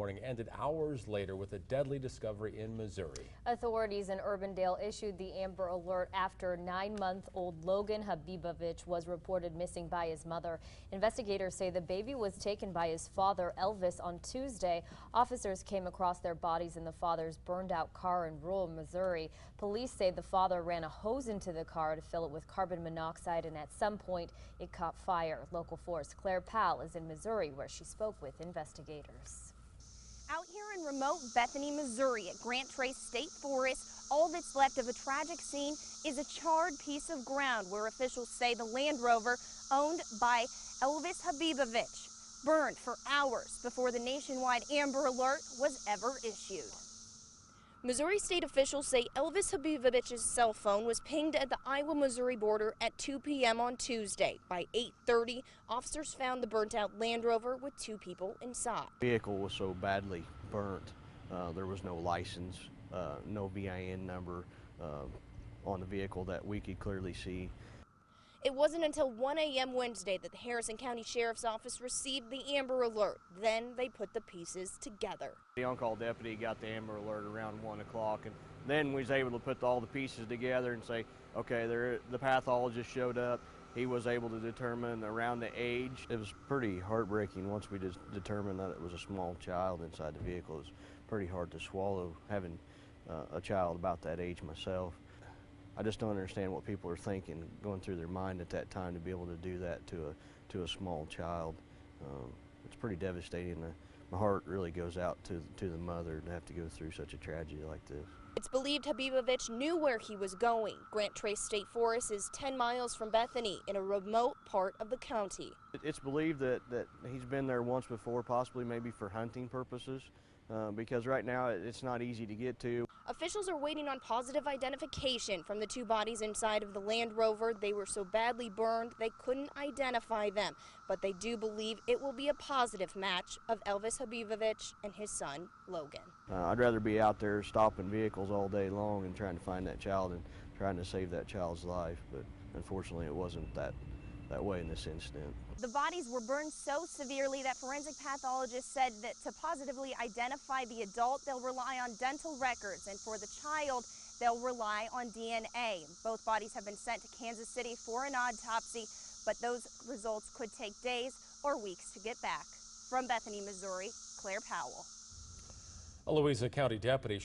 morning ended hours later with a deadly discovery in Missouri. Authorities in Urbandale issued the Amber Alert after 9-month-old Logan Habibovich was reported missing by his mother. Investigators say the baby was taken by his father, Elvis, on Tuesday. Officers came across their bodies in the father's burned-out car in rural Missouri. Police say the father ran a hose into the car to fill it with carbon monoxide, and at some point it caught fire. Local 4's Claire Powell is in Missouri, where she spoke with investigators. Out here in remote Bethany, Missouri at Grant Trace State Forest, all that's left of a tragic scene is a charred piece of ground where officials say the Land Rover owned by Elvis Habibovich burned for hours before the nationwide Amber Alert was ever issued. Missouri state officials say Elvis Habibovich's cell phone was pinged at the Iowa-Missouri border at 2 p.m. on Tuesday. By 8:30, officers found the burnt-out Land Rover with 2 people inside. The vehicle was so badly burnt, there was no license, no VIN number on the vehicle that we could clearly see. It wasn't until 1 a.m. Wednesday that the Harrison County Sheriff's Office received the Amber Alert. Then they put the pieces together. The on-call deputy got the Amber Alert around 1 o'clock, and then we was able to put all the pieces together and say, okay, the pathologist showed up. He was able to determine around the age. It was pretty heartbreaking once we just determined that it was a small child inside the vehicle. It was pretty hard to swallow, having a child about that age myself. I just don't understand what people are thinking, going through their mind at that time to be able to do that to a small child. It's pretty devastating. My heart really goes out to the mother to have to go through such a tragedy like this. It's believed Habibovich knew where he was going. Grant Trace State Forest is 10 miles from Bethany in a remote part of the county. It's believed that he's been there once before, possibly maybe for hunting purposes, because right now it's not easy to get to. Officials are waiting on positive identification from the 2 bodies inside of the Land Rover. They were so badly burned they couldn't identify them, but they do believe it will be a positive match of Elvis Habibovich and his son, Logan. I'd rather be out there stopping vehicles all day long and trying to find that child and trying to save that child's life, but unfortunately it wasn't that way in this incident. The bodies were burned so severely that forensic pathologists said that to positively identify the adult, they'll rely on dental records, and for the child, they'll rely on DNA. Both bodies have been sent to Kansas City for an autopsy, but those results could take days or weeks to get back. From Bethany, Missouri, Claire Powell. A Louisa County deputy